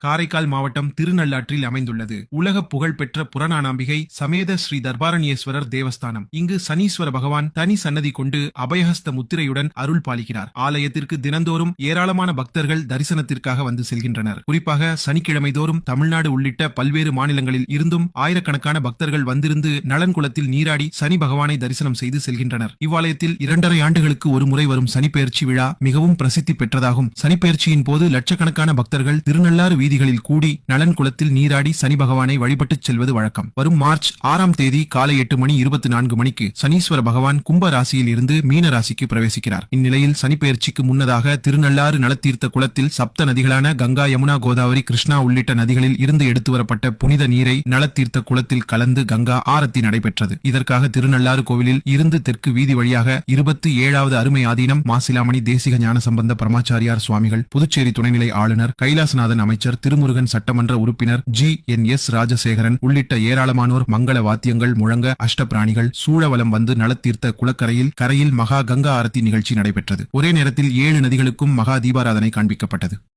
காரைக்கால் மாவட்டம் திருநள்ளாற்றில் அமைந்துள்ளது உலக புகழ்பெற்ற புறநானாம்பிகை சமேத ஸ்ரீ தர்பாரண்யேஸ்வரர் தேவஸ்தானம். இங்கு சனீஸ்வர பகவான் தனி சன்னதி கொண்டு அபயஹஸ்த முத்திரையுடன் அருள் பாலிக்கிறார். ஆலயத்திற்கு தினந்தோறும் ஏராளமான பக்தர்கள் தரிசனத்திற்காக வந்து செல்கின்றனர். குறிப்பாக சனிக்கிழமை தோறும் தமிழ்நாடு உள்ளிட்ட பல்வேறு மாநிலங்களில் இருந்தும் ஆயிரக்கணக்கான பக்தர்கள் வந்திருந்து நலன் குளத்தில் நீராடி சனி பகவானை தரிசனம் செய்து செல்கின்றனர். இவ்வாலயத்தில் 2.5 ஆண்டுகளுக்கு ஒரு முறை வரும் சனிப்பெயர்ச்சி விழா மிகவும் பிரசித்தி பெற்றதாகும். சனிப்பெயர்ச்சியின் போது லட்சக்கணக்கான பக்தர்கள் திருநள்ளாறு வீதிகளில் கூடி நலன் குளத்தில் நீராடி சனி பகவானை வழிபட்டுச் செல்வது வழக்கம். வரும் மார்ச் 6ஆம் தேதி காலை 8:24 மணிக்கு சனீஸ்வர பகவான் கும்ப ராசியில் இருந்து மீன ராசிக்கு பிரவேசிக்கிறார். இந்நிலையில் சனிப்பெயர்ச்சிக்கு முன்னதாக திருநள்ளாறு நலத்தீர்த்த குளத்தில் சப்த நதிகளான கங்கா, யமுனா, கோதாவரி, கிருஷ்ணா உள்ளிட்ட நதிகளில் இருந்து எடுத்து வரப்பட்ட புனித நீரை நலத்தீர்த்த குளத்தில் கலந்து கங்கா ஆரத்தி நடைபெற்றது. இதற்காக திருநள்ளாறு கோவிலில் இருந்து தெற்கு வீதி வழியாக 27வது அருமை ஆதீனம் மாசிலாமணி தேசிக ஞானசம்பந்த பரமாச்சாரியார் சுவாமிகள், புதுச்சேரி துணைநிலை ஆளுநர், கைலாசநாதன் அமைச்சர், திருமுருகன் சட்டமன்ற உறுப்பினர் GNS ராஜசேகரன் உள்ளிட்ட ஏராளமானோர் மங்கள வாத்தியங்கள் முழங்க அஷ்டபிராணிகள் சூழவலம் வந்து நலத்தீர்த்த கரையில் மகா கங்கா ஆரத்தி நிகழ்ச்சி நடைபெற்றது. ஒரே நேரத்தில் 7 நதிகளுக்கும் மகா தீபாராதனை காண்பிக்கப்பட்டது.